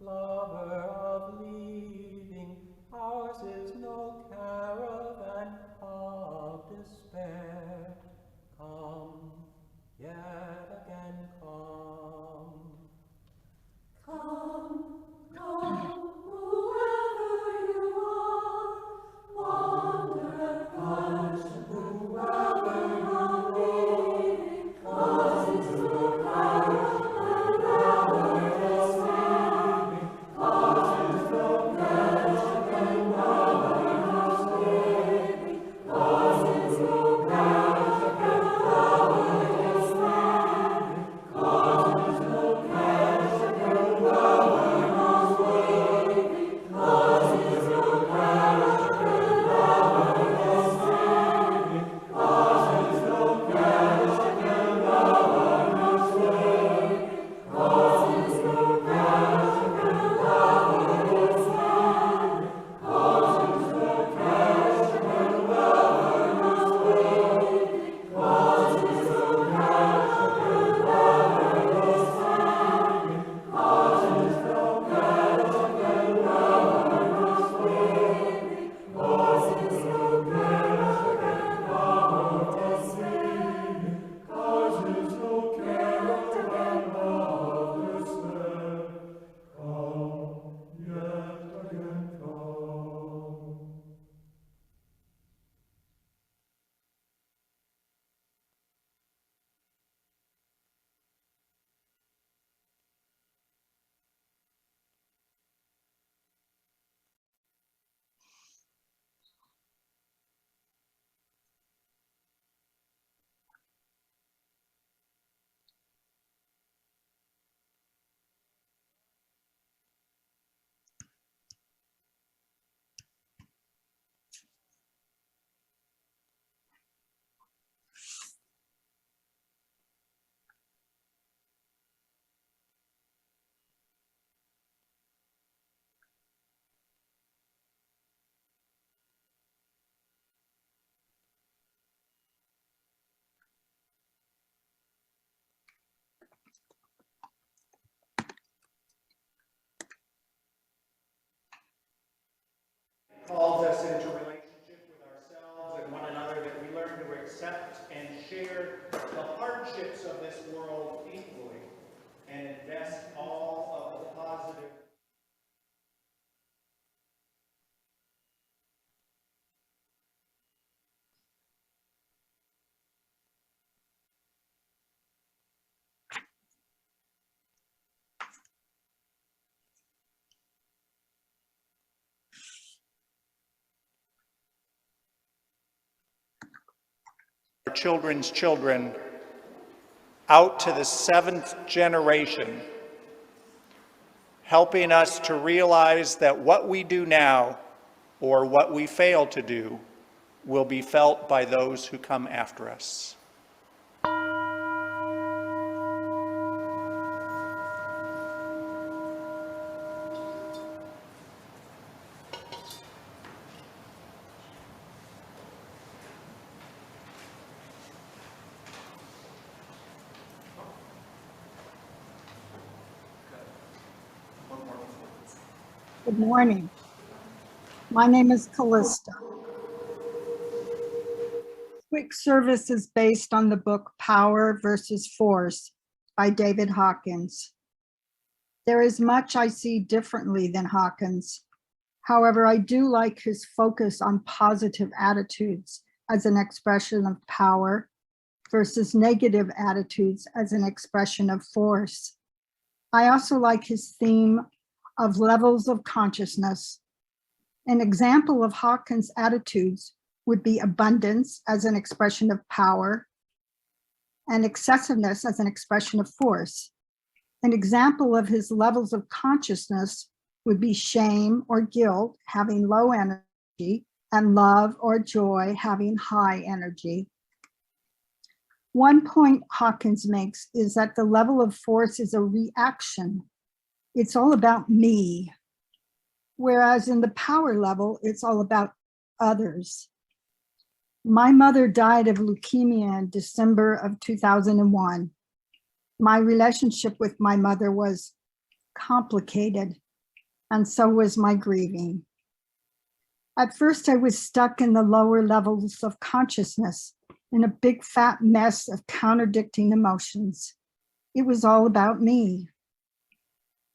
lover of leaving, ours is no caravan of despair. Come, yet again come. Come, come, whoever you are, wander and whoever you're waiting, 'cause it's no caravan of despair. 'Cause it's no caravan of despair. 'Cause it's no caravan of despair. 'Cause it's no calls us into relationship with ourselves and one another, that we learn to accept and share the hardships of this world equally and invest all of the positive. Our children's children out to the 7th generation, helping us to realize that what we do now or what we fail to do will be felt by those who come after us. Good morning. My name is Callista. Quick service is based on the book Power versus Force by David Hawkins. There is much I see differently than Hawkins. However, I do like his focus on positive attitudes as an expression of power versus negative attitudes as an expression of force. I also like his theme of levels of consciousness. An example of Hawkins' attitudes would be abundance as an expression of power and excessiveness as an expression of force. An example of his levels of consciousness would be shame or guilt having low energy and love or joy having high energy. One point Hawkins makes is that the level of force is a reaction. It's all about me. Whereas in the power level, it's all about others. My mother died of leukemia in December of 2001. My relationship with my mother was complicated and so was my grieving. At first, I was stuck in the lower levels of consciousness in a big fat mess of contradicting emotions. It was all about me.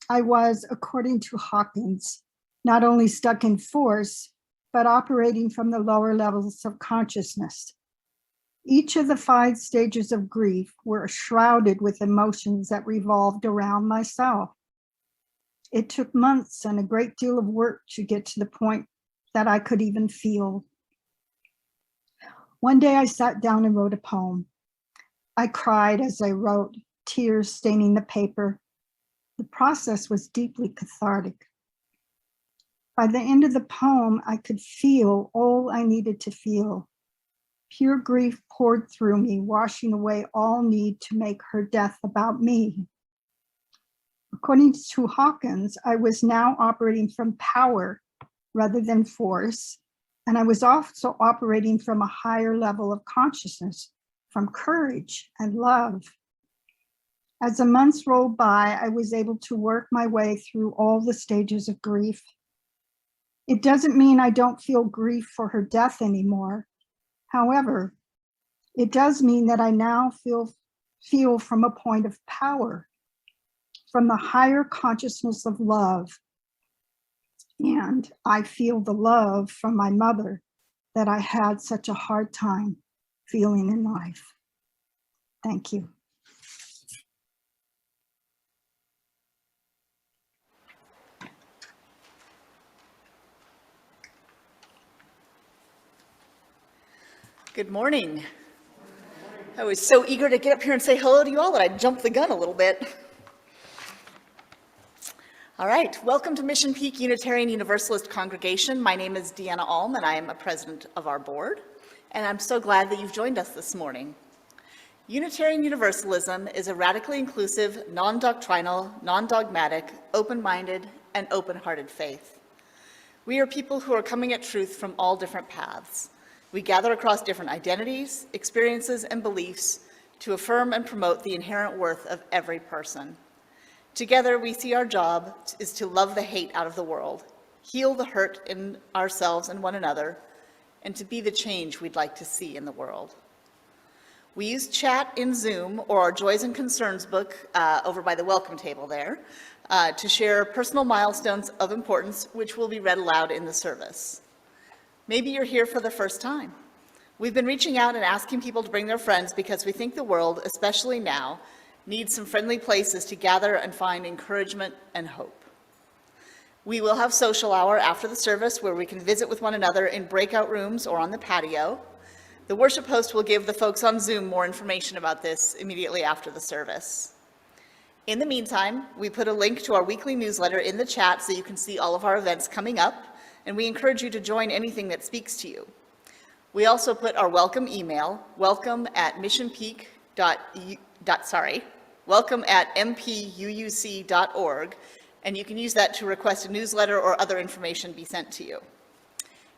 I was, according to Hawkins, not only stuck in force, but operating from the lower levels of consciousness. Each of the 5 stages of grief were shrouded with emotions that revolved around myself. It took months and a great deal of work to get to the point that I could even feel. One day I sat down and wrote a poem. I cried as I wrote, tears staining the paper. The process was deeply cathartic. By the end of the poem, I could feel all I needed to feel. Pure grief poured through me, washing away all need to make her death about me. According to Hawkins, I was now operating from power rather than force, and I was also operating from a higher level of consciousness, from courage and love. As the months rolled by, I was able to work my way through all the stages of grief. It doesn't mean I don't feel grief for her death anymore. However, it does mean that I now feel from a point of power, from the higher consciousness of love. And I feel the love from my mother that I had such a hard time feeling in life. Thank you. Good morning. I was so eager to get up here and say hello to you all that I jumped the gun a little bit. All right, welcome to Mission Peak Unitarian Universalist Congregation. My name is Deanna Alm, and I am a president of our board, and I'm so glad that you've joined us this morning. Unitarian Universalism is a radically inclusive, non-doctrinal, non-dogmatic, open-minded, and open-hearted faith. We are people who are coming at truth from all different paths. We gather across different identities, experiences, and beliefs to affirm and promote the inherent worth of every person. Together, we see our job is to love the hate out of the world, heal the hurt in ourselves and one another, and to be the change we'd like to see in the world. We use chat in Zoom or our Joys and Concerns book over by the welcome table there to share personal milestones of importance, which will be read aloud in the service. Maybe you're here for the first time. We've been reaching out and asking people to bring their friends because we think the world, especially now, needs some friendly places to gather and find encouragement and hope. We will have social hour after the service where we can visit with one another in breakout rooms or on the patio. The worship host will give the folks on Zoom more information about this immediately after the service. In the meantime, we put a link to our weekly newsletter in the chat so you can see all of our events coming up, and we encourage you to join anything that speaks to you. We also put our welcome email, welcome@mpuuc.org, and you can use that to request a newsletter or other information be sent to you.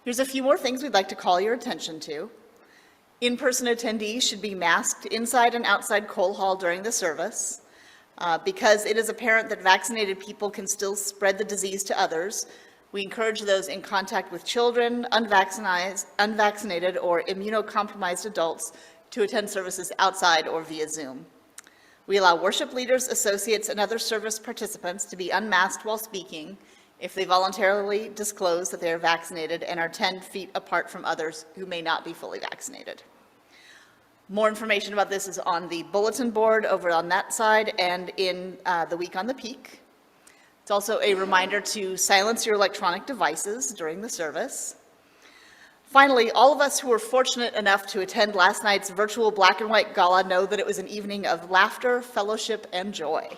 Here's a few more things we'd like to call your attention to. In-person attendees should be masked inside and outside Cole Hall during the service. Because it is apparent that vaccinated people can still spread the disease to others, we encourage those in contact with children, unvaccinated, or immunocompromised adults to attend services outside or via Zoom. We allow worship leaders, associates, and other service participants to be unmasked while speaking if they voluntarily disclose that they are vaccinated and are 10 feet apart from others who may not be fully vaccinated. More information about this is on the bulletin board over on that side and in the Week on the Peak. It's also a reminder to silence your electronic devices during the service. Finally, all of us who were fortunate enough to attend last night's virtual black and white gala know that it was an evening of laughter, fellowship, and joy.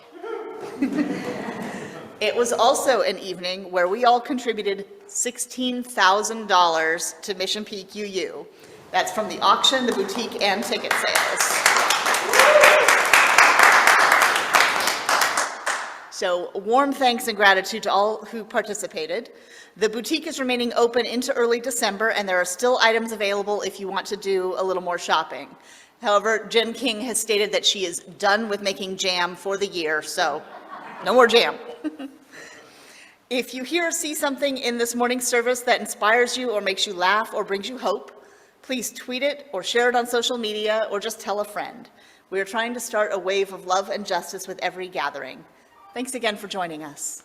It was also an evening where we all contributed $16,000 to Mission Peak UU. That's from the auction, the boutique, and ticket sales. So warm thanks and gratitude to all who participated. The boutique is remaining open into early December, and there are still items available if you want to do a little more shopping. However, Jen King has stated that she is done with making jam for the year, so no more jam. If you hear or see something in this morning's service that inspires you or makes you laugh or brings you hope, please tweet it or share it on social media or just tell a friend. We are trying to start a wave of love and justice with every gathering. Thanks again for joining us.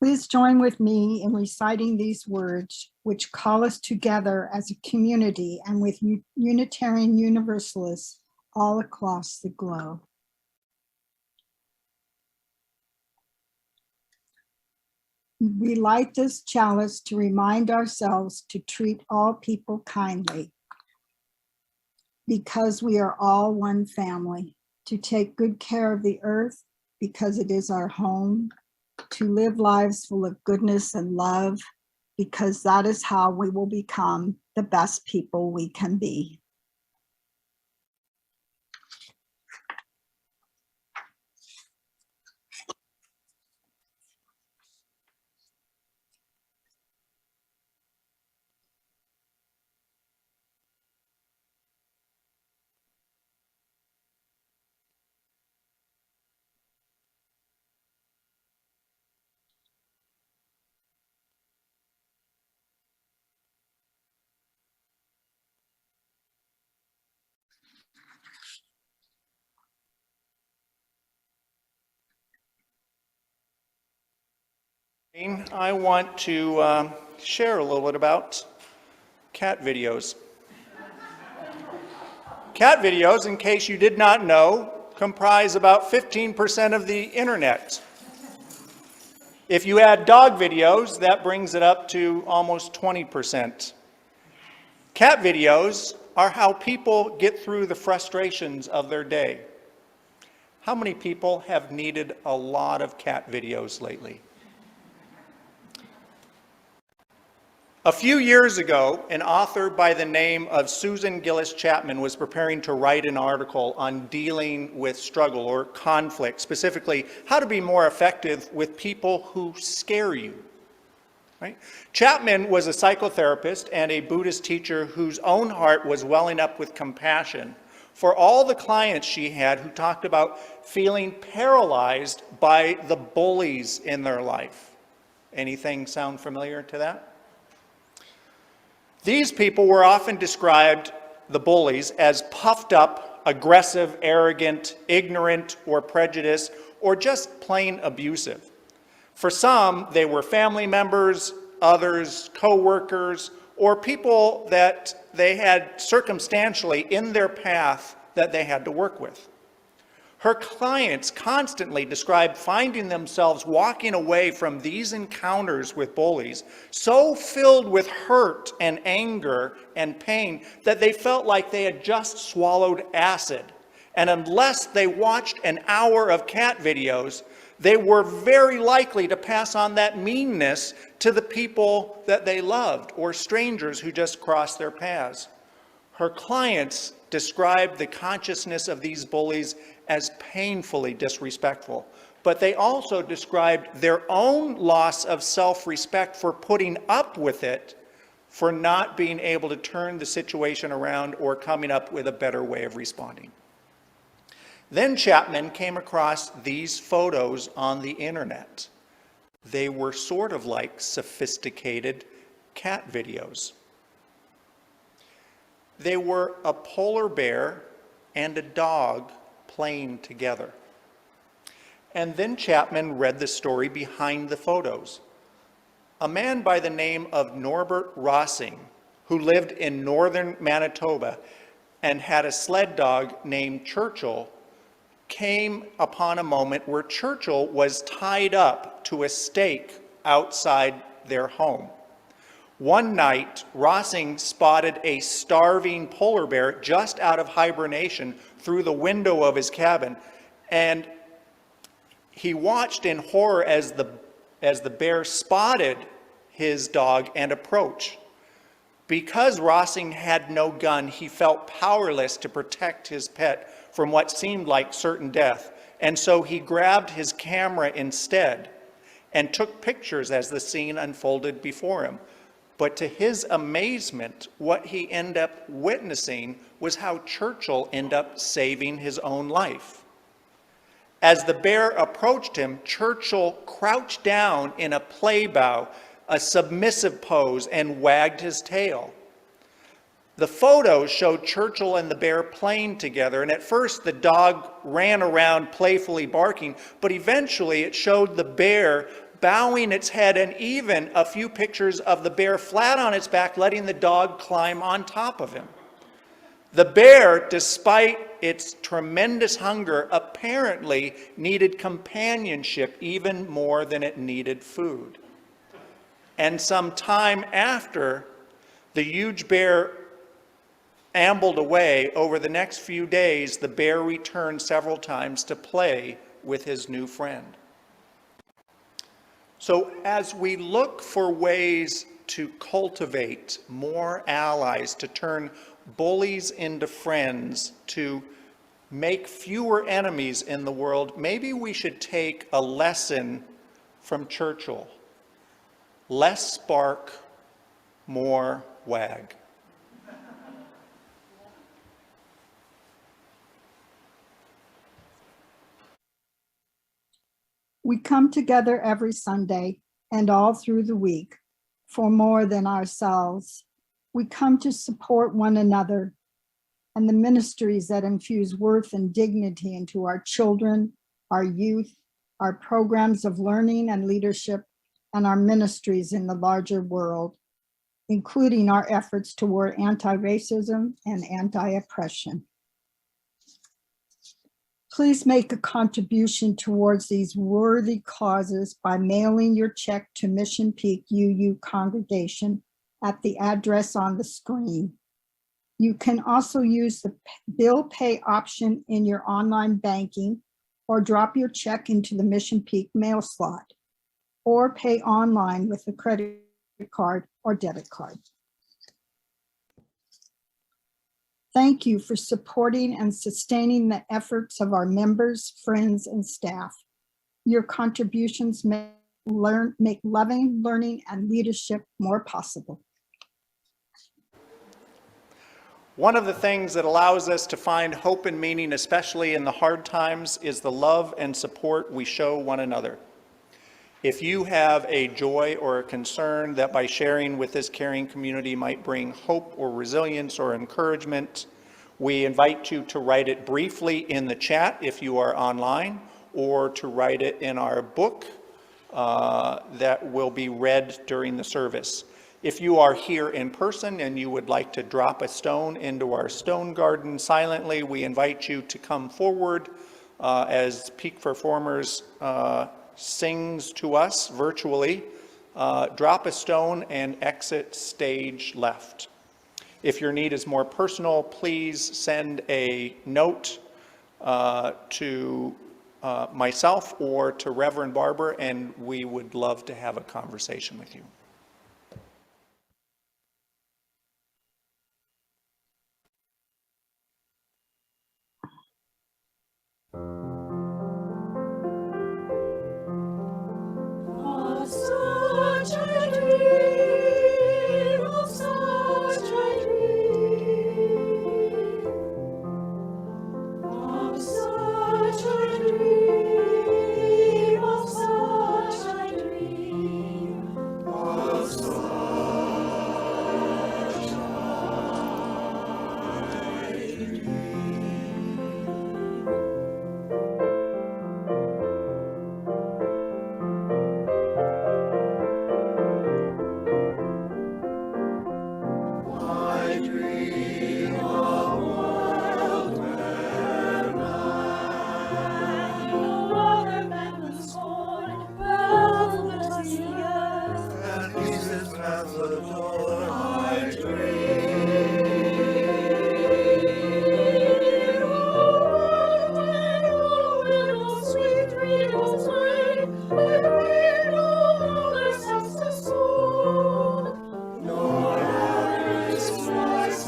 Please join with me in reciting these words, which call us together as a community and with Unitarian Universalists all across the globe. We light this chalice to remind ourselves to treat all people kindly, because we are all one family, to take good care of the earth because it is our home, to live lives full of goodness and love, because that is how we will become the best people we can be. I want to share a little bit about cat videos. Cat videos, in case you did not know, comprise about 15% of the internet. If you add dog videos, that brings it up to almost 20%. Cat videos are how people get through the frustrations of their day. How many people have needed a lot of cat videos lately? A few years ago, an author by the name of Susan Gillis Chapman was preparing to write an article on dealing with struggle or conflict, specifically how to be more effective with people who scare you. Right? Chapman was a psychotherapist and a Buddhist teacher whose own heart was welling up with compassion for all the clients she had who talked about feeling paralyzed by the bullies in their life. Anything sound familiar to that? These people were often described, the bullies, as puffed up, aggressive, arrogant, ignorant, or prejudiced, or just plain abusive. For some, they were family members, others co-workers, or people that they had circumstantially in their path that they had to work with. Her clients constantly described finding themselves walking away from these encounters with bullies so filled with hurt and anger and pain that they felt like they had just swallowed acid. And unless they watched an hour of cat videos, they were very likely to pass on that meanness to the people that they loved or strangers who just crossed their paths. Her clients described the consciousness of these bullies as painfully disrespectful, but they also described their own loss of self-respect for putting up with it, for not being able to turn the situation around or coming up with a better way of responding. Then Chapman came across these photos on the internet. They were sort of like sophisticated cat videos. They were a polar bear and a dog playing together. And then Chapman read the story behind the photos. A man by the name of Norbert Rossing, who lived in northern Manitoba and had a sled dog named Churchill, came upon a moment where Churchill was tied up to a stake outside their home. One night, Rossing spotted a starving polar bear just out of hibernation through the window of his cabin, and he watched in horror as the bear spotted his dog and approached. Because Rossing had no gun, he felt powerless to protect his pet from what seemed like certain death, and so he grabbed his camera instead and took pictures as the scene unfolded before him. But to his amazement, what he ended up witnessing was how Churchill ended up saving his own life. As the bear approached him, Churchill crouched down in a play bow, a submissive pose, and wagged his tail. The photos showed Churchill and the bear playing together, and at first the dog ran around playfully barking, but eventually it showed the bear bowing its head, and even a few pictures of the bear flat on its back, letting the dog climb on top of him. The bear, despite its tremendous hunger, apparently needed companionship even more than it needed food. And some time after the huge bear ambled away, over the next few days, the bear returned several times to play with his new friend. So as we look for ways to cultivate more allies, to turn bullies into friends, to make fewer enemies in the world, maybe we should take a lesson from Churchill. Less bark, more wag. We come together every Sunday and all through the week for more than ourselves. We come to support one another and the ministries that infuse worth and dignity into our children, our youth, our programs of learning and leadership, and our ministries in the larger world, including our efforts toward anti-racism and anti-oppression. Please make a contribution towards these worthy causes by mailing your check to Mission Peak UU congregation at the address on the screen. You can also use the bill pay option in your online banking, or drop your check into the Mission Peak mail slot, or pay online with a credit card or debit card. Thank you for supporting and sustaining the efforts of our members, friends, and staff. Your contributions make loving, learning, and leadership more possible. One of the things that allows us to find hope and meaning, especially in the hard times, is the love and support we show one another. If you have a joy or a concern that by sharing with this caring community might bring hope or resilience or encouragement, we invite you to write it briefly in the chat if you are online, or to write it in our book that will be read during the service. If you are here in person and you would like to drop a stone into our stone garden silently, we invite you to come forward as Peak Performers sings to us virtually. Drop a stone and exit stage left. If your need is more personal, please send a note to myself or to Reverend Barber, and we would love to have a conversation with you. Of such I dream, of such I dream, of such I dream, of such I dream, of such I dream of world where no other man was born, boundless the earth, and Jesus hath adored. I dream of world where no meadows sweet dreams reign, where no mother's house is sown, nor others Christ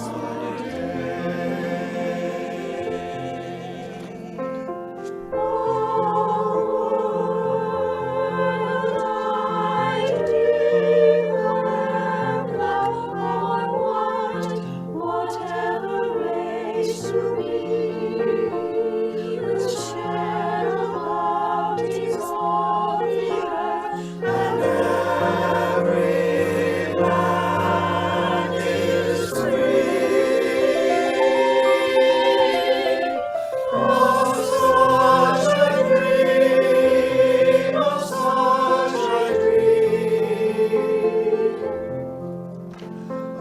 whatever race to be, the shed of bounties on the earth, and every land is free. Of such I dream, of such I dream,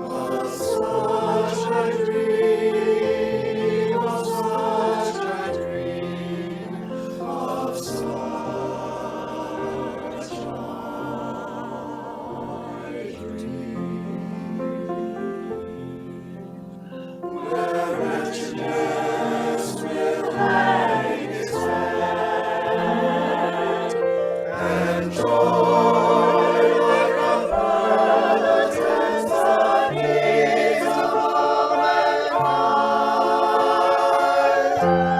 of such I dream, of such I dream, of such I dream. Where wretchedness will hang its head, and joy like a pearl attends the needs of all mankind.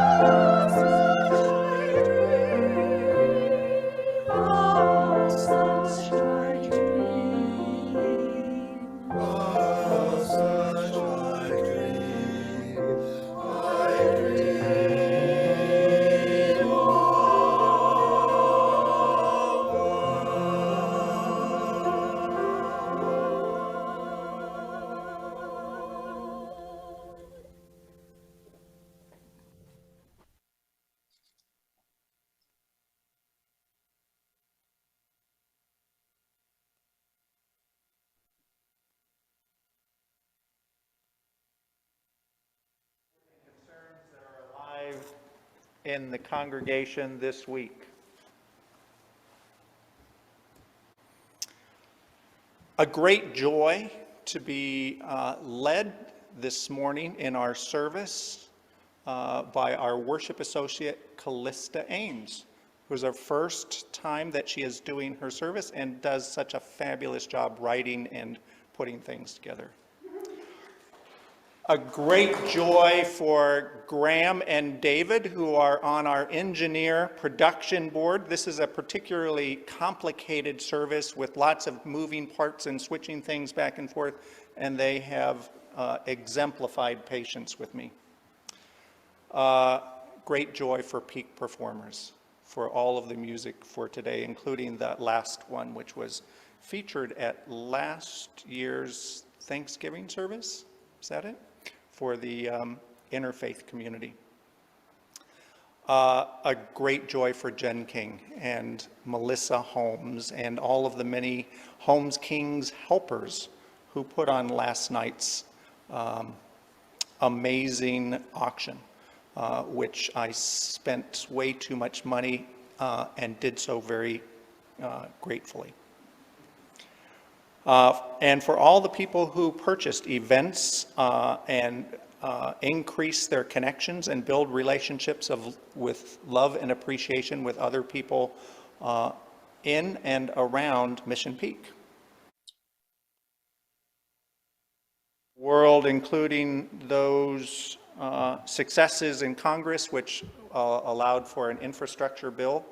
Of such I dream, of such I dream, of such I dream, I dream concerns that are alive in the congregation this week. A great joy to be led this morning in our service by our worship associate, Callista Ames, who's our first time that she is doing her service and does such a fabulous job writing and putting things together. A great joy for Graham and David, who are on our engineer production board. This is a particularly complicated service with lots of moving parts and switching things back and forth, and they have exemplified patience with me. Great joy for Peak Performers, for all of the music for today, including that last one, which was featured at last year's Thanksgiving service. Is that it? For the interfaith community. A great joy for Jen King and Melissa Holmes and all of the many Holmes King's helpers who put on last night's amazing auction, which I spent way too much money and did so very gratefully. And for all the people who purchased events and increase their connections and build relationships with love and appreciation with other people in and around Mission Peak. World, including those successes in Congress, which allowed for an infrastructure bill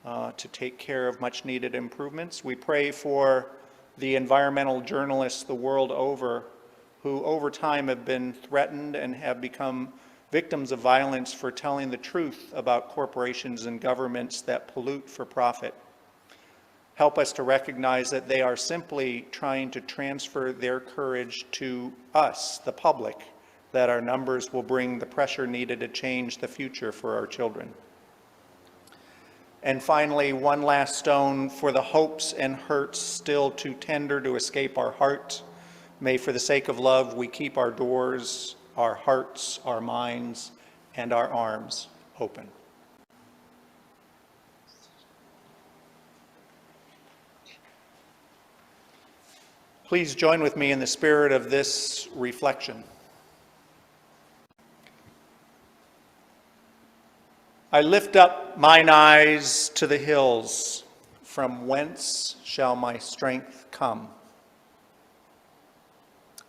to take care of much needed improvements. We pray for the environmental journalists the world over who over time have been threatened and have become victims of violence for telling the truth about corporations and governments that pollute for profit. Help us to recognize that they are simply trying to transfer their courage to us, the public, that our numbers will bring the pressure needed to change the future for our children. And finally, one last stone for the hopes and hurts still too tender to escape our heart. May, for the sake of love, we keep our doors, our hearts, our minds, and our arms open. Please join with me in the spirit of this reflection. I lift up mine eyes to the hills, from whence shall my strength come?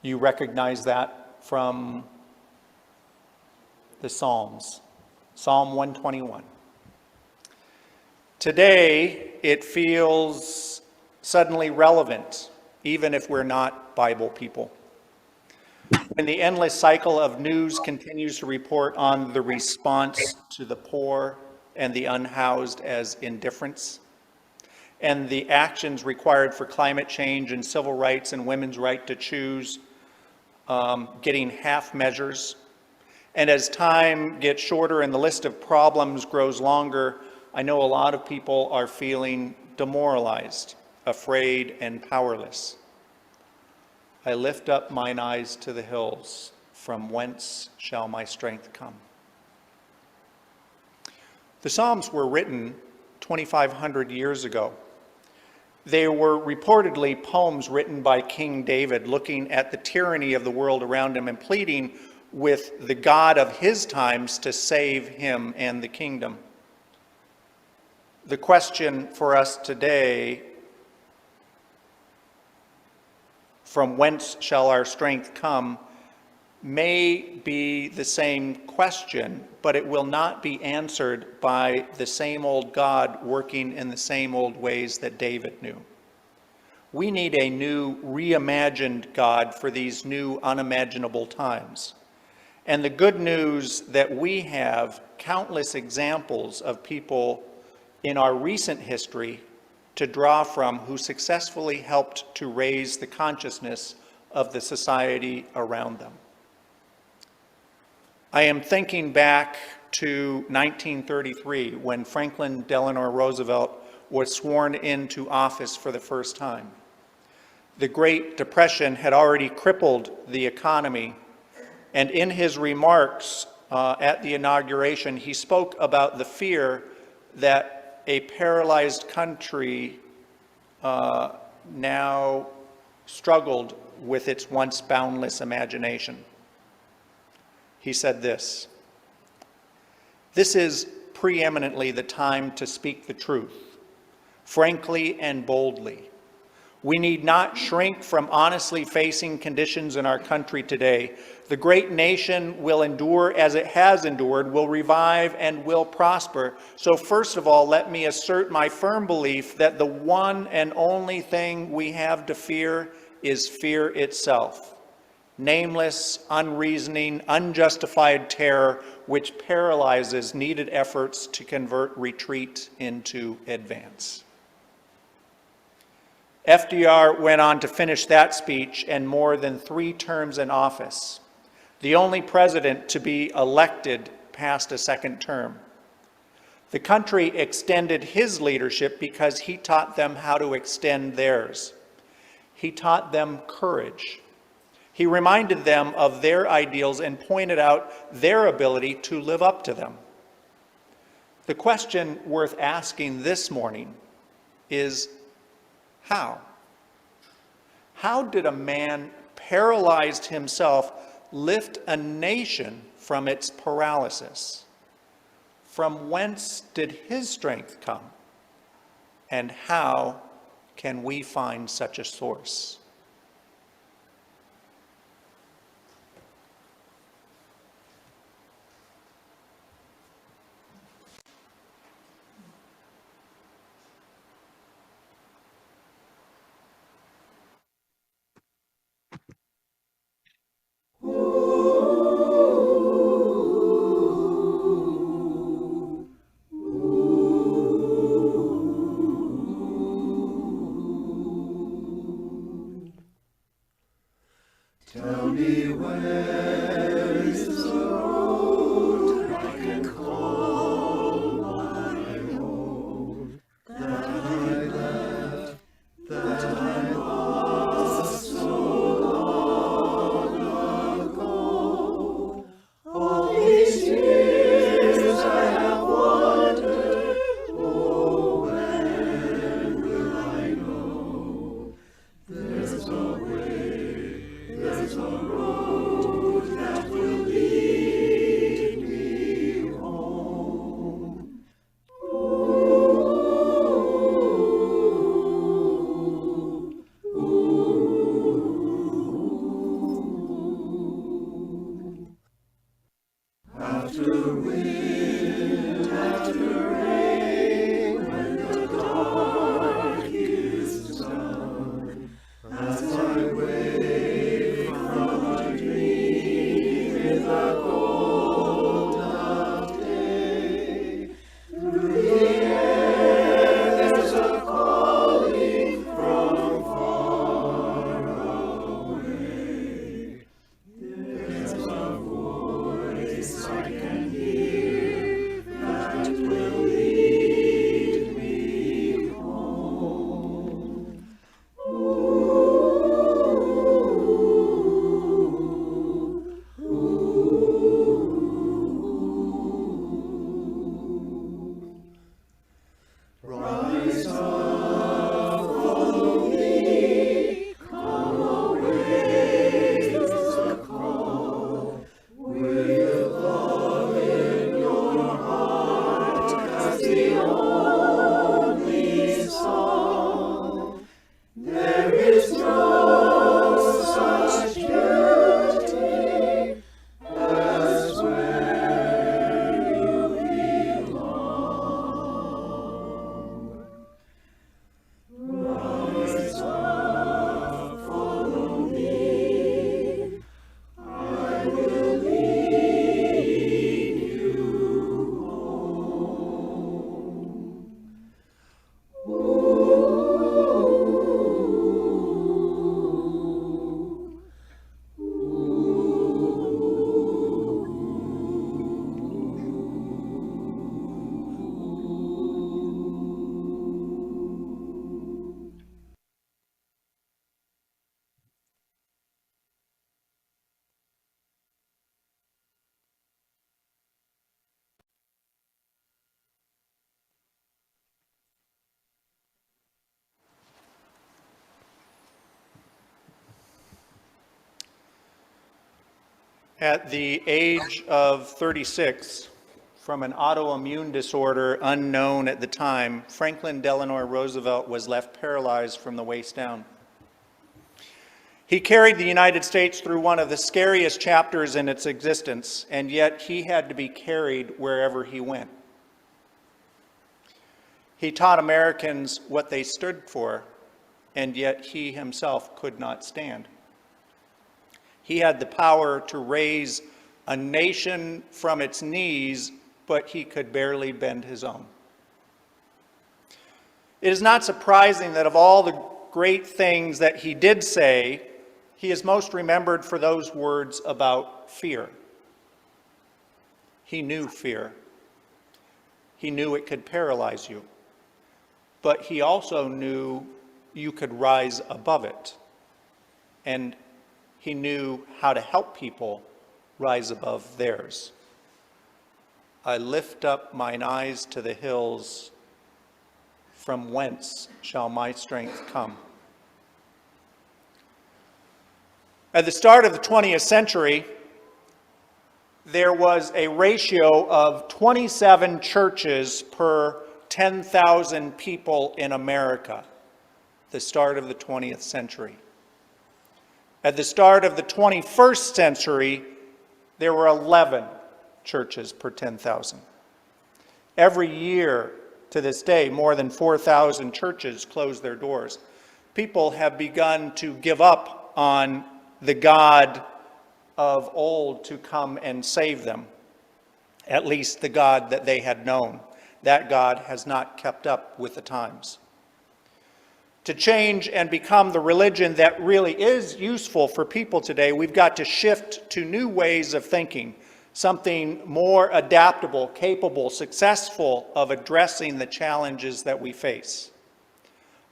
You recognize that from the Psalms, Psalm 121. Today, it feels suddenly relevant, even if we're not Bible people. When the endless cycle of news continues to report on the response to the poor and the unhoused as indifference, and the actions required for climate change and civil rights and women's right to choose getting half measures, and as time gets shorter and the list of problems grows longer, I know a lot of people are feeling demoralized, afraid, and powerless. I lift up mine eyes to the hills, from whence shall my strength come? The Psalms were written 2,500 years ago. They were reportedly poems written by King David, looking at the tyranny of the world around him and pleading with the God of his times to save him and the kingdom. The question for us today, from whence shall our strength come, may be the same question, but it will not be answered by the same old God working in the same old ways that David knew. We need a new, reimagined God for these new, unimaginable times. And the good news that we have countless examples of people in our recent history to draw from who successfully helped to raise the consciousness of the society around them. I am thinking back to 1933 when Franklin Delano Roosevelt was sworn into office for the first time. The Great Depression had already crippled the economy, and in his remarks at the inauguration, he spoke about the fear that a paralyzed country now struggled with its once boundless imagination. He said this: "This is preeminently the time to speak the truth, frankly and boldly. We need not shrink from honestly facing conditions in our country today. The great nation will endure as it has endured, will revive, and will prosper. So first of all, let me assert my firm belief that the one and only thing we have to fear is fear itself. Nameless, unreasoning, unjustified terror which paralyzes needed efforts to convert retreat into advance." FDR went on to finish that speech and more than 3 terms in office, the only president to be elected past a second term. The country extended his leadership because he taught them how to extend theirs. He taught them courage. He reminded them of their ideals and pointed out their ability to live up to them. The question worth asking this morning is how? How did a man paralyzed himself lift a nation from its paralysis? From whence did his strength come? And how can we find such a source? Tell me where is the road I can call my own, that I left, that I lost so long ago. All these years I have wandered, oh, when will I know? There's a way, there's a road that will lead me home. After wind, after rain, when the dark is done, as I wake from a dream in the gold of day, through the air there's a calling from far away. There's a voice I can hear that will lead me home. Rise up, follow me, come away the call, with love in your heart as the only song. There is no such beauty as where you belong. Rise up, follow me, I will lead you At the age of 36, from an autoimmune disorder unknown at the time, Franklin Delano Roosevelt was left paralyzed from the waist down. He carried the United States through one of the scariest chapters in its existence, and yet he had to be carried wherever he went. He taught Americans what they stood for, and yet he himself could not stand. He had the power to raise a nation from its knees, but he could barely bend his own. It is not surprising that of all the great things that he did say, he is most remembered for those words about fear. He knew fear. He knew it could paralyze you. But he also knew you could rise above it. And he knew how to help people rise above theirs. I lift up mine eyes to the hills. From whence shall my strength come? At the start of the 20th century, there was a ratio of 27 churches per 10,000 people in America, the start of the 20th century. At the start of the 21st century, there were 11 churches per 10,000. Every year to this day, more than 4,000 churches close their doors. People have begun to give up on the God of old to come and save them, at least the God that they had known. That God has not kept up with the times. To change and become the religion that really is useful for people today, we've got to shift to new ways of thinking, something more adaptable, capable, successful of addressing the challenges that we face.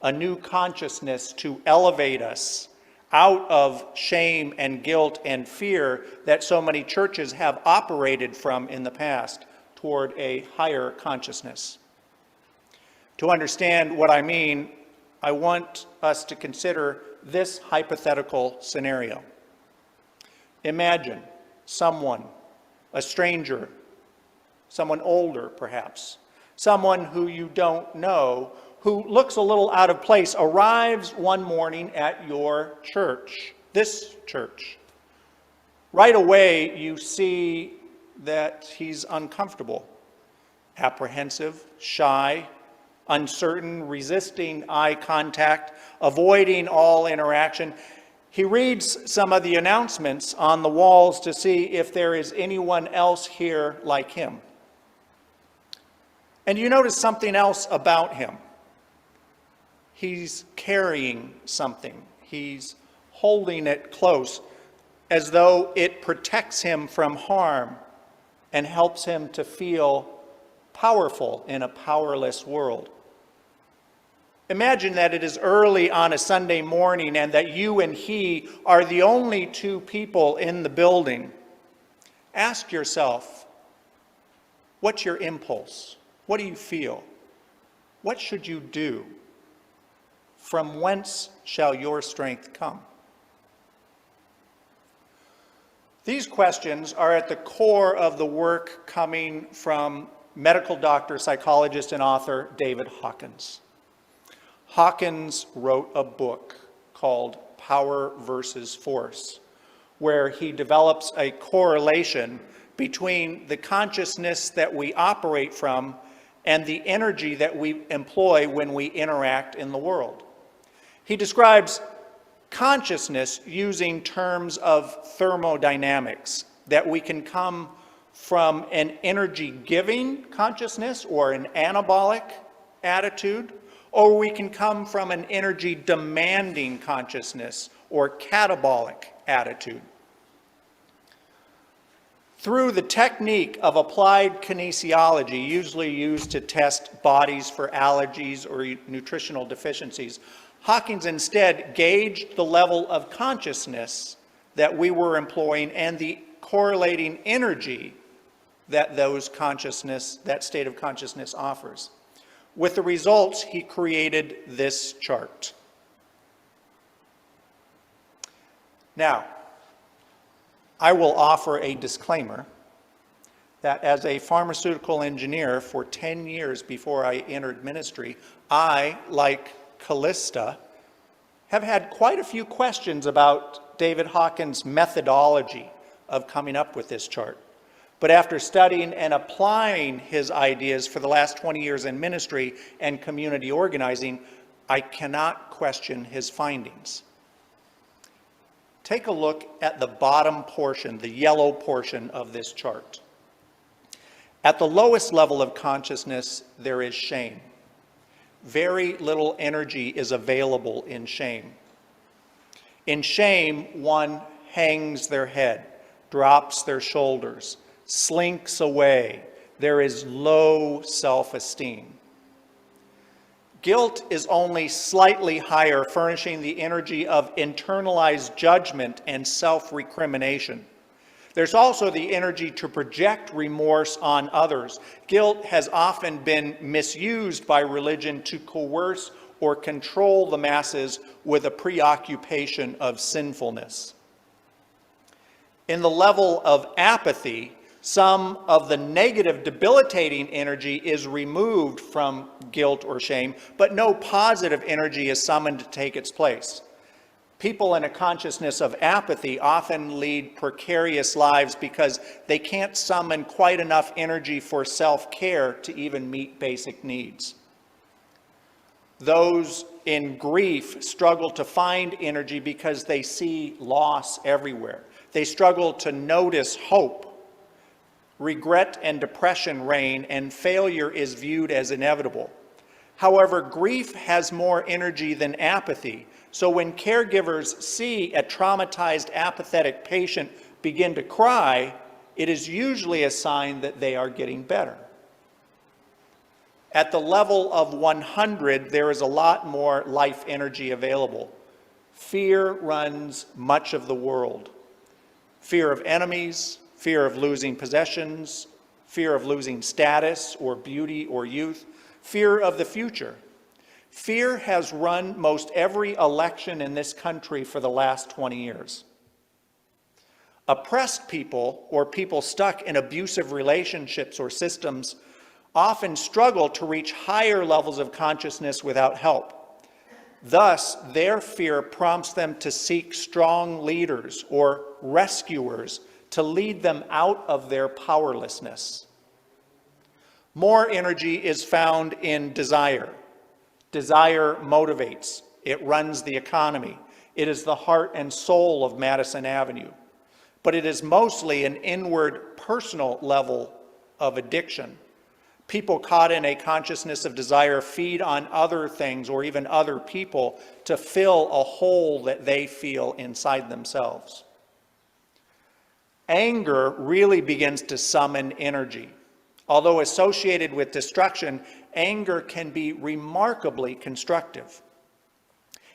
A new consciousness to elevate us out of shame and guilt and fear that so many churches have operated from in the past toward a higher consciousness. To understand what I mean, I want us to consider this hypothetical scenario. Imagine someone, a stranger, someone older perhaps, someone who you don't know, who looks a little out of place, arrives one morning at your church, this church. Right away, you see that he's uncomfortable, apprehensive, shy, uncertain, resisting eye contact, avoiding all interaction. He reads some of the announcements on the walls to see if there is anyone else here like him. And you notice something else about him. He's carrying something. He's holding it close as though it protects him from harm and helps him to feel powerful in a powerless world. Imagine that it is early on a Sunday morning and that you and he are the only two people in the building. Ask yourself, what's your impulse? What do you feel? What should you do? From whence shall your strength come? These questions are at the core of the work coming from medical doctor, psychologist, and author David Hawkins. Hawkins wrote a book called Power versus Force, where he develops a correlation between the consciousness that we operate from and the energy that we employ when we interact in the world. He describes consciousness using terms of thermodynamics, that we can come from an energy-giving consciousness or an anabolic attitude, or we can come from an energy-demanding consciousness or catabolic attitude. Through the technique of applied kinesiology, usually used to test bodies for allergies or nutritional deficiencies, Hawkins instead gauged the level of consciousness that we were employing and the correlating energy that that state of consciousness offers. With the results, he created this chart. Now, I will offer a disclaimer that as a pharmaceutical engineer for 10 years before I entered ministry, I, like Callista, have had quite a few questions about David Hawkins' methodology of coming up with this chart. But after studying and applying his ideas for the last 20 years in ministry and community organizing, I cannot question his findings. Take a look at the bottom portion, the yellow portion of this chart. At the lowest level of consciousness, there is shame. Very little energy is available in shame. In shame, one hangs their head, drops their shoulders, slinks away, there is low self-esteem. Guilt is only slightly higher, furnishing the energy of internalized judgment and self-recrimination. There's also the energy to project remorse on others. Guilt has often been misused by religion to coerce or control the masses with a preoccupation of sinfulness. In the level of apathy, some of the negative, debilitating energy is removed from guilt or shame, but no positive energy is summoned to take its place. People in a consciousness of apathy often lead precarious lives because they can't summon quite enough energy for self-care to even meet basic needs. Those in grief struggle to find energy because they see loss everywhere. They struggle to notice hope. Regret and depression reign, and failure is viewed as inevitable. However, grief has more energy than apathy. So when caregivers see a traumatized, apathetic patient begin to cry, it is usually a sign that they are getting better. At the level of 100, there is a lot more life energy available. Fear runs much of the world. Fear of enemies, fear of losing possessions, fear of losing status or beauty or youth, fear of the future. Fear has run most every election in this country for the last 20 years. Oppressed people or people stuck in abusive relationships or systems often struggle to reach higher levels of consciousness without help. Thus, their fear prompts them to seek strong leaders or rescuers to lead them out of their powerlessness. More energy is found in desire. Desire motivates. It runs the economy. It is the heart and soul of Madison Avenue. But it is mostly an inward, personal level of addiction. People caught in a consciousness of desire feed on other things or even other people to fill a hole that they feel inside themselves. Anger really begins to summon energy. Although associated with destruction, anger can be remarkably constructive.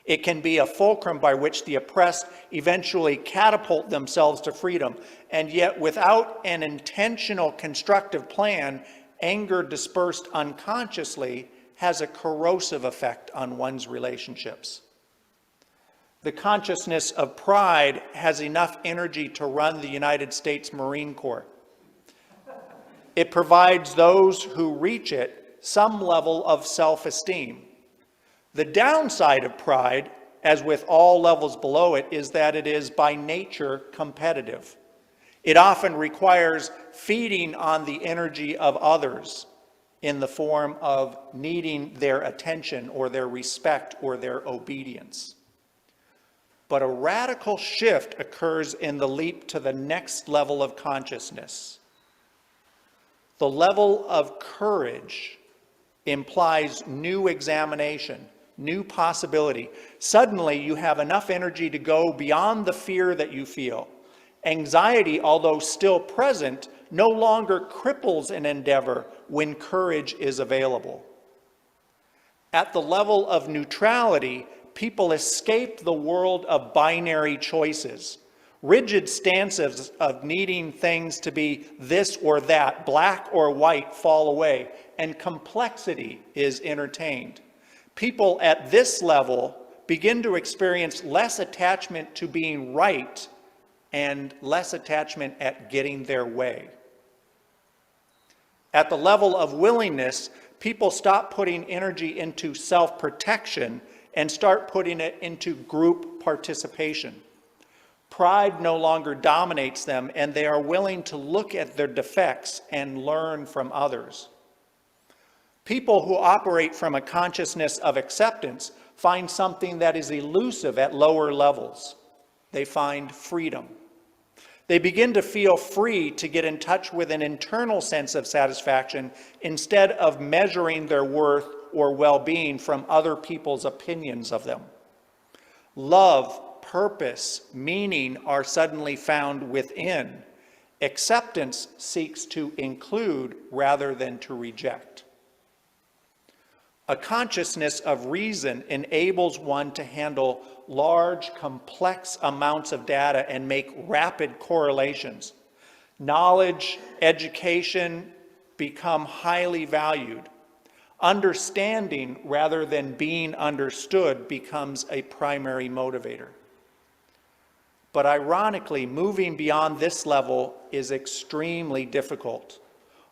It can be a fulcrum by which the oppressed eventually catapult themselves to freedom. And yet, without an intentional constructive plan, anger dispersed unconsciously has a corrosive effect on one's relationships. The consciousness of pride has enough energy to run the United States Marine Corps. It provides those who reach it some level of self-esteem. The downside of pride, as with all levels below it, is that it is by nature competitive. It often requires feeding on the energy of others in the form of needing their attention or their respect or their obedience. But a radical shift occurs in the leap to the next level of consciousness. The level of courage implies new examination, new possibility. Suddenly, you have enough energy to go beyond the fear that you feel. Anxiety, although still present, no longer cripples an endeavor when courage is available. At the level of neutrality, people escape the world of binary choices. Rigid stances of needing things to be this or that, black or white, fall away, and complexity is entertained. People at this level begin to experience less attachment to being right and less attachment at getting their way. At the level of willingness, people stop putting energy into self-protection and start putting it into group participation. Pride no longer dominates them, and they are willing to look at their defects and learn from others. People who operate from a consciousness of acceptance find something that is elusive at lower levels. They find freedom. They begin to feel free to get in touch with an internal sense of satisfaction instead of measuring their worth or well-being from other people's opinions of them. Love, purpose, meaning are suddenly found within, Acceptance seeks to include rather than to reject. A consciousness of reason enables one to handle large, complex amounts of data and make rapid correlations. Knowledge, education become highly valued. Understanding rather than being understood becomes a primary motivator. But ironically, moving beyond this level is extremely difficult.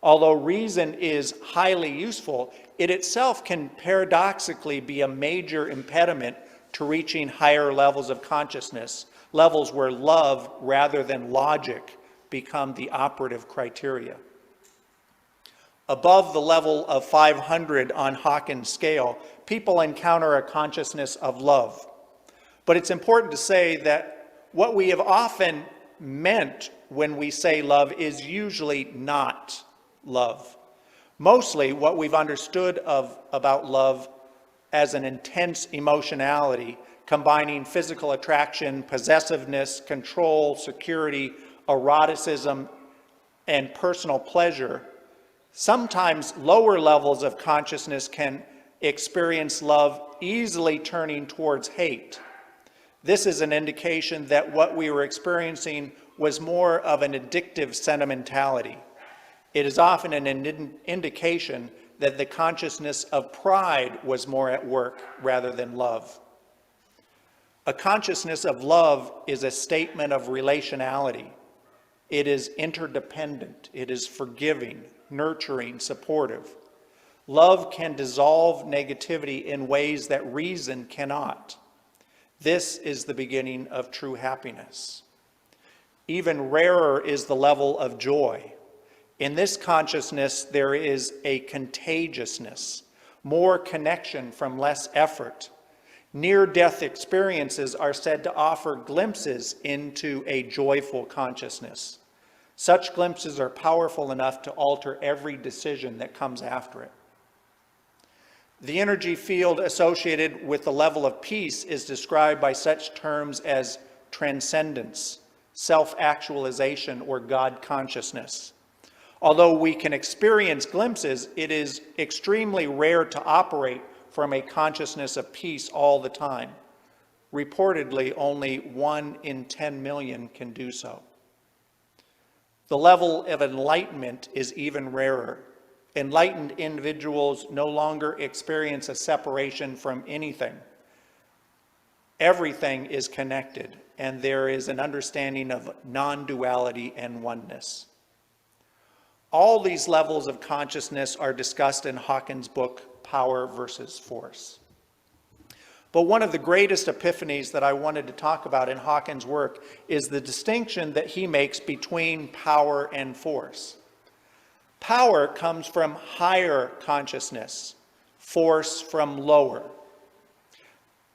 Although reason is highly useful, it itself can paradoxically be a major impediment to reaching higher levels of consciousness, levels where love rather than logic become the operative criteria. Above the level of 500 on Hawkins' scale, people encounter a consciousness of love. But it's important to say that what we have often meant when we say love is usually not love. Mostly what we've understood about love as an intense emotionality, combining physical attraction, possessiveness, control, security, eroticism, and personal pleasure. Sometimes lower levels of consciousness can experience love easily turning towards hate. This is an indication that what we were experiencing was more of an addictive sentimentality. It is often an indication that the consciousness of pride was more at work rather than love. A consciousness of love is a statement of relationality. It is interdependent. It is forgiving, nurturing, supportive. Love can dissolve negativity in ways that reason cannot. This is the beginning of true happiness. Even rarer is the level of joy. In this consciousness, there is a contagiousness, more connection from less effort. Near-death experiences are said to offer glimpses into a joyful consciousness. Such glimpses are powerful enough to alter every decision that comes after it. The energy field associated with the level of peace is described by such terms as transcendence, self-actualization, or God consciousness. Although we can experience glimpses, it is extremely rare to operate from a consciousness of peace all the time. Reportedly, only 1 in 10 million can do so. The level of enlightenment is even rarer. Enlightened individuals no longer experience a separation from anything. Everything is connected, and there is an understanding of non-duality and oneness. All these levels of consciousness are discussed in Hawkins' book, Power versus Force. But one of the greatest epiphanies that I wanted to talk about in Hawkins' work is the distinction that he makes between power and force. Power comes from higher consciousness, force from lower.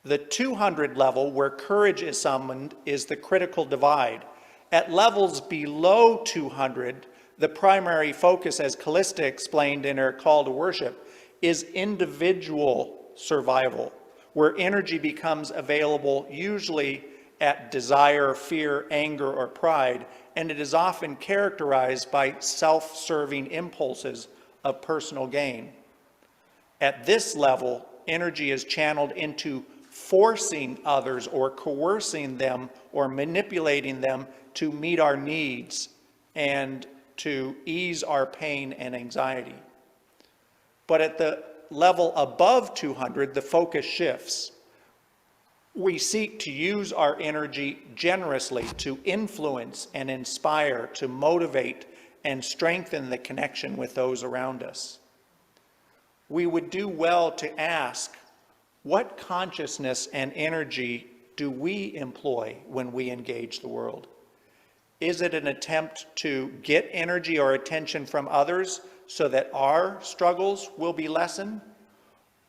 The 200 level, where courage is summoned, is the critical divide. At levels below 200, the primary focus, as Callista explained in her call to worship, is individual survival, where energy becomes available usually at desire, fear, anger, or pride, and it is often characterized by self-serving impulses of personal gain. At this level, energy is channeled into forcing others or coercing them or manipulating them to meet our needs and to ease our pain and anxiety. But at the level above 200, the focus shifts. We seek to use our energy generously to influence and inspire, to motivate and strengthen the connection with those around us. We would do well to ask, what consciousness and energy do we employ when we engage the world? Is it an attempt to get energy or attention from others so that our struggles will be lessened?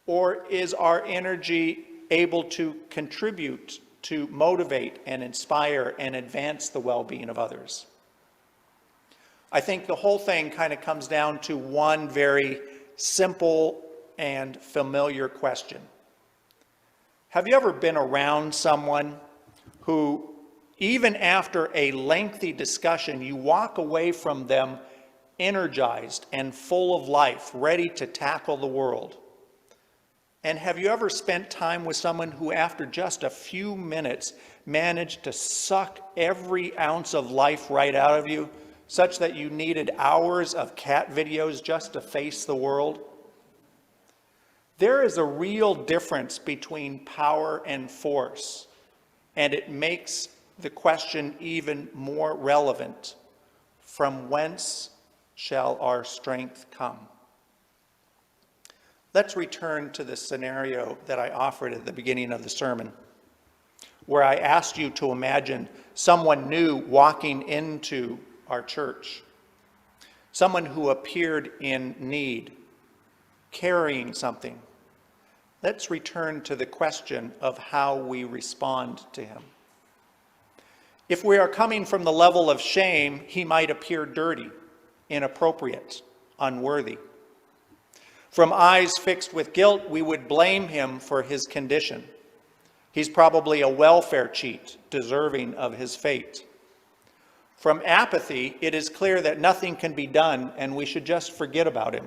Or is our energy able to contribute, to motivate and inspire and advance the well-being of others? I think the whole thing kind of comes down to one very simple and familiar question. Have you ever been around someone who Even after a lengthy discussion, you walk away from them energized and full of life, ready to tackle the world. And have you ever spent time with someone who, after just a few minutes, managed to suck every ounce of life right out of you, such that you needed hours of cat videos just to face the world? There is a real difference between power and force, and it makes the question even more relevant. From whence shall our strength come? Let's return to the scenario that I offered at the beginning of the sermon, where I asked you to imagine someone new walking into our church, someone who appeared in need, carrying something. Let's return to the question of how we respond to him. If we are coming from the level of shame, he might appear dirty, inappropriate, unworthy. From eyes fixed with guilt, we would blame him for his condition. He's probably a welfare cheat, deserving of his fate. From apathy, it is clear that nothing can be done and we should just forget about him.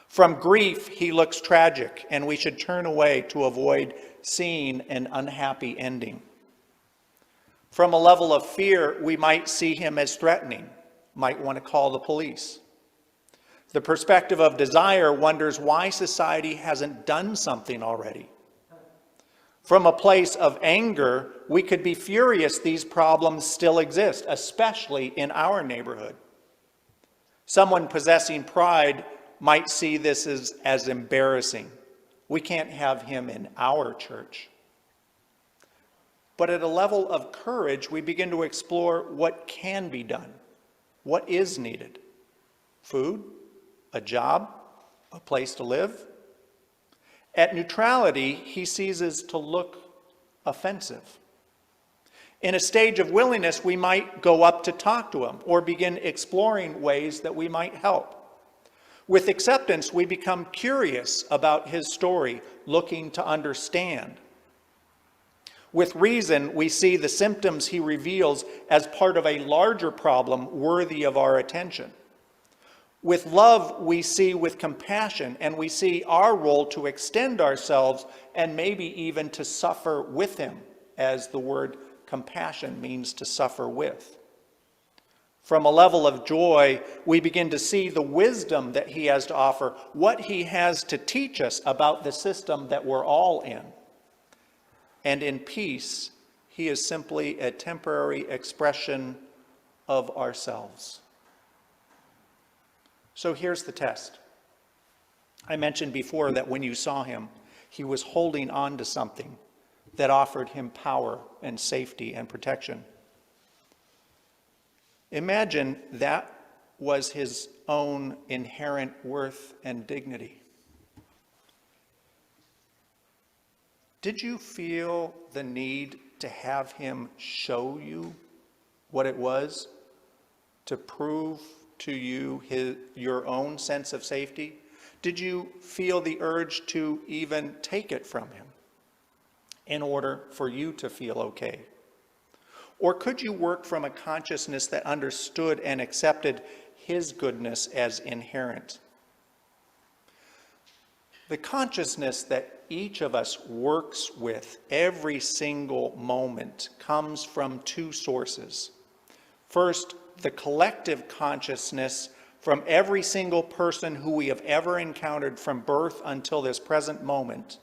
From grief, he looks tragic and we should turn away to avoid seeing an unhappy ending. From a level of fear, we might see him as threatening, might want to call the police. The perspective of desire wonders why society hasn't done something already. From a place of anger, we could be furious these problems still exist, especially in our neighborhood. Someone possessing pride might see this as embarrassing. We can't have him in our church. But at a level of courage, we begin to explore what can be done, what is needed. Food, a job, a place to live. At neutrality, he ceases to look offensive. In a stage of willingness, we might go up to talk to him or begin exploring ways that we might help. With acceptance, we become curious about his story, looking to understand. With reason, we see the symptoms he reveals as part of a larger problem worthy of our attention. With love, we see with compassion, and we see our role to extend ourselves and maybe even to suffer with him, as the word compassion means to suffer with. From a level of joy, we begin to see the wisdom that he has to offer, what he has to teach us about the system that we're all in. And in peace, he is simply a temporary expression of ourselves. So here's the test. I mentioned before that when you saw him, he was holding on to something that offered him power and safety and protection. Imagine that was his own inherent worth and dignity. Did you feel the need to have him show you what it was to prove to you your own sense of safety? Did you feel the urge to even take it from him in order for you to feel okay? Or could you work from a consciousness that understood and accepted his goodness as inherent? The consciousness that each of us works with every single moment comes from two sources. First, the collective consciousness from every single person who we have ever encountered from birth until this present moment,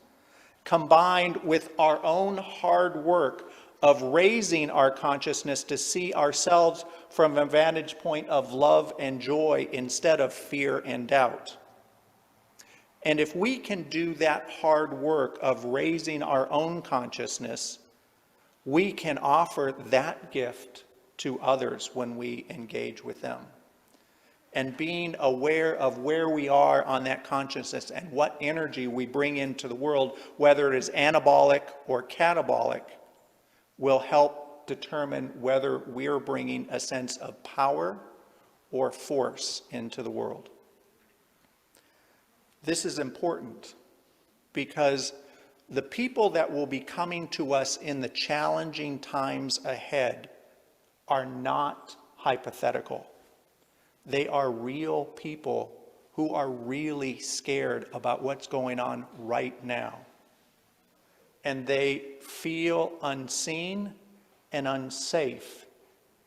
combined with our own hard work of raising our consciousness to see ourselves from a vantage point of love and joy instead of fear and doubt. And if we can do that hard work of raising our own consciousness, we can offer that gift to others when we engage with them. And being aware of where we are on that consciousness and what energy we bring into the world, whether it is anabolic or catabolic, will help determine whether we're bringing a sense of power or force into the world. This is important because The people that will be coming to us in the challenging times ahead are not hypothetical. They are real people who are really scared about what's going on right now. And they feel unseen and unsafe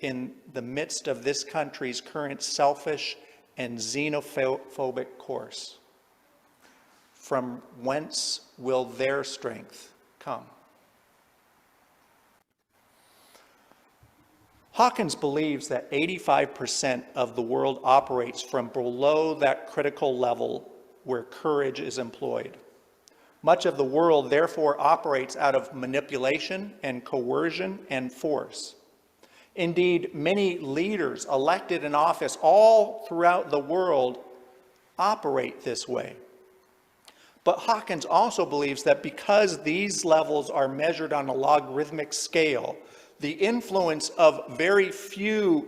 in the midst of this country's current selfish and xenophobic course. From whence will their strength come? Hawkins believes that 85% of the world operates from below that critical level where courage is employed. Much of the world, therefore, operates out of manipulation and coercion and force. Indeed, many leaders elected in office all throughout the world operate this way. But Hawkins also believes that because these levels are measured on a logarithmic scale, the influence of very few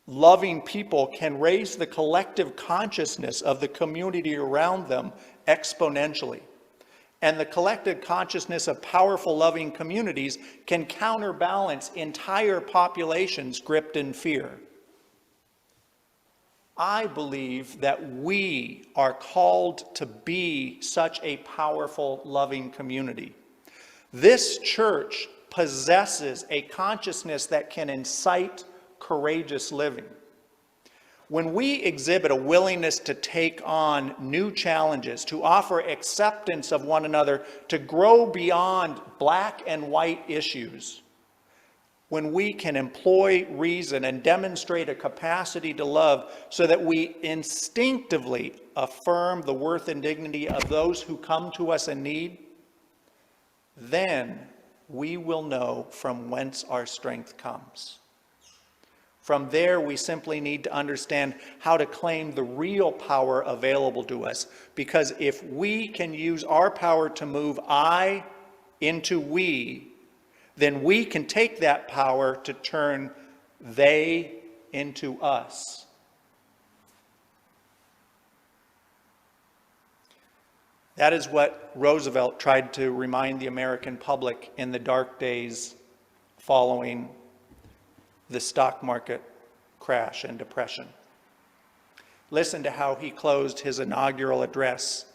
loving people can raise the collective consciousness of the community around them exponentially. And the collective consciousness of powerful, loving communities can counterbalance entire populations gripped in fear. I believe that we are called to be such a powerful, loving community. This church possesses a consciousness that can incite courageous living. When we exhibit a willingness to take on new challenges, to offer acceptance of one another, to grow beyond black and white issues, when we can employ reason and demonstrate a capacity to love so that we instinctively affirm the worth and dignity of those who come to us in need, then we will know from whence our strength comes. From there, we simply need to understand how to claim the real power available to us. Because if we can use our power to move I into we, then we can take that power to turn they into us. That is what Roosevelt tried to remind the American public in the dark days following the stock market crash and depression. Listen to how he closed his inaugural address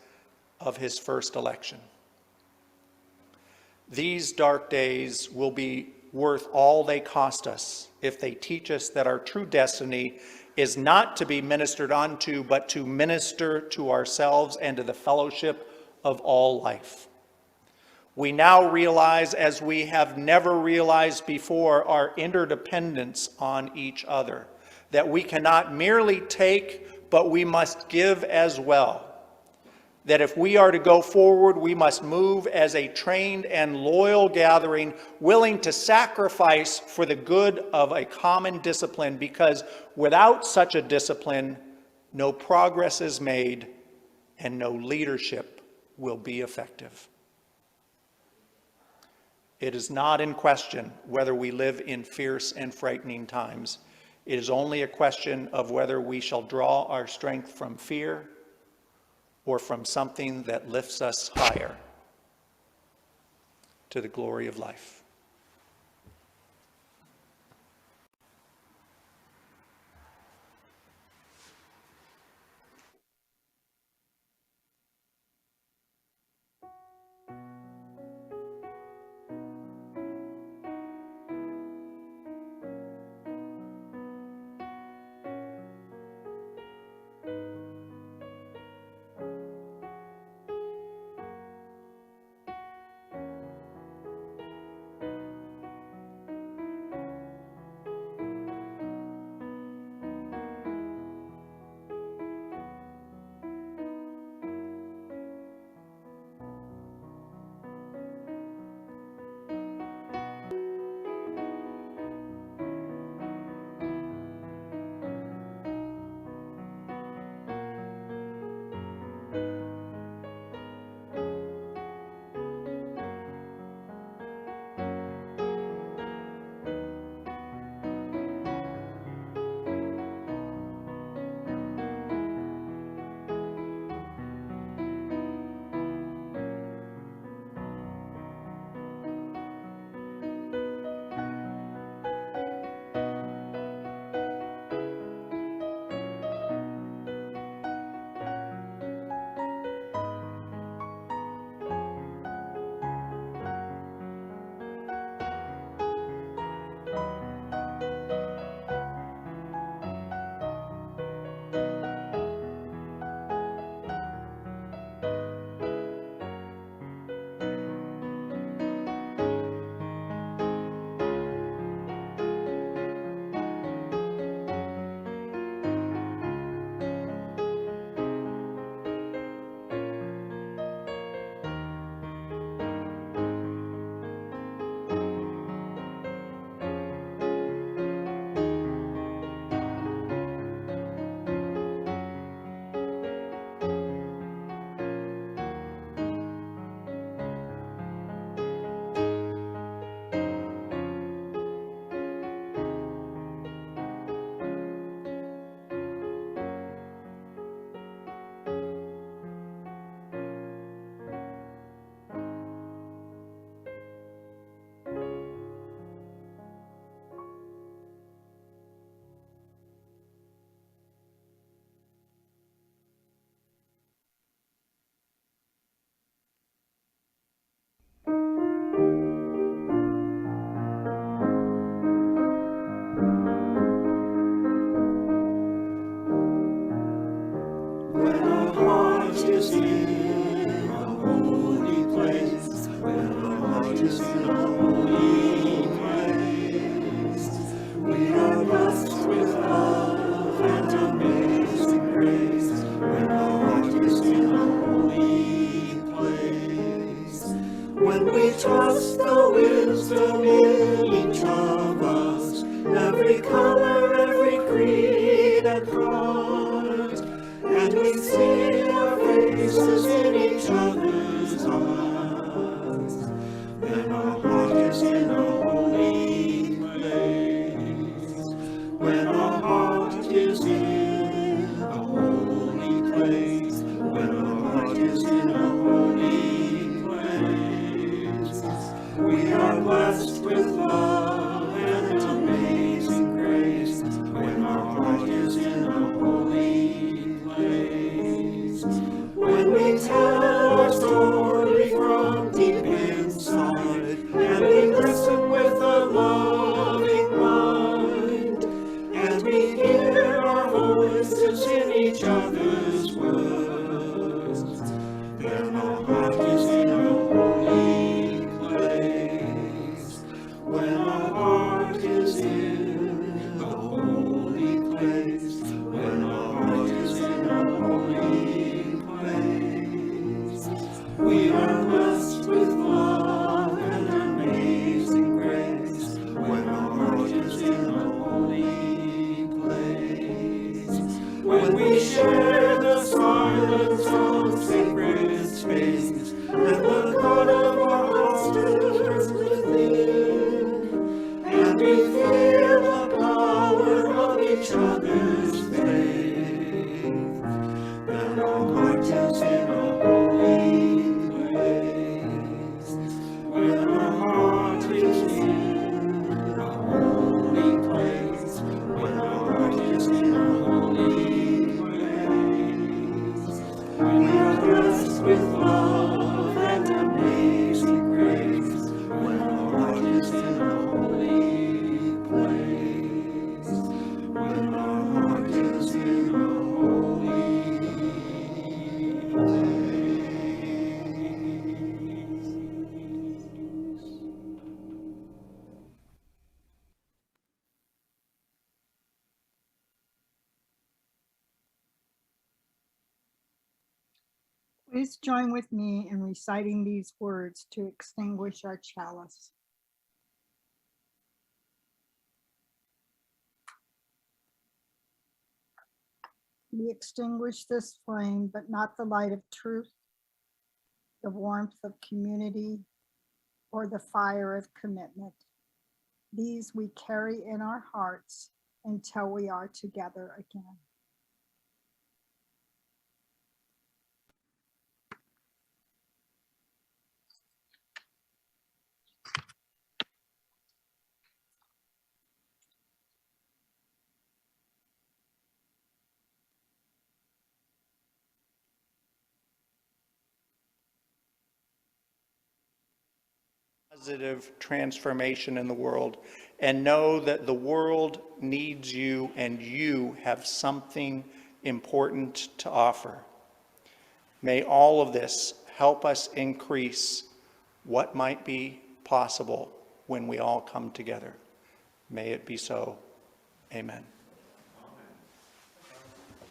of his first election. These dark days will be worth all they cost us if they teach us that our true destiny is not to be ministered unto, but to minister to ourselves and to the fellowship of all life. We now realize, as we have never realized before, our interdependence on each other, that we cannot merely take, but we must give as well. That if we are to go forward, we must move as a trained and loyal gathering, willing to sacrifice for the good of a common discipline, because without such a discipline, no progress is made and no leadership will be effective. It is not in question whether we live in fierce and frightening times. It is only a question of whether we shall draw our strength from fear or from something that lifts us higher to the glory of life. blessed with love and amazing grace when our heart is in a holy place. When we tell our story from deep inside, and we listen with a loving mind, and we hear our voices in each other's words, then our heart is in a holy place. When our heart is in a holy place, when our heart is in a holy place, we are blessed with love and amazing grace. When our heart is in a holy place, when we share the silence of sacred space, and the God of our hearts stirs within, and we feel the power of each other's faith, then our heart is in a holy place. When our heart is in a holy place, when our heart is in a holy place, we are blessed with love and amazing grace. When our heart is in a holy place, when our heart is in a holy place. Please join with me in reciting these words to extinguish our chalice. We extinguish this flame, but not the light of truth, the warmth of community, or the fire of commitment. These we carry in our hearts until we are together again. Positive transformation in the world, and know that the world needs you and you have something important to offer. May all of this help us increase what might be possible when we all come together. May it be so. Amen.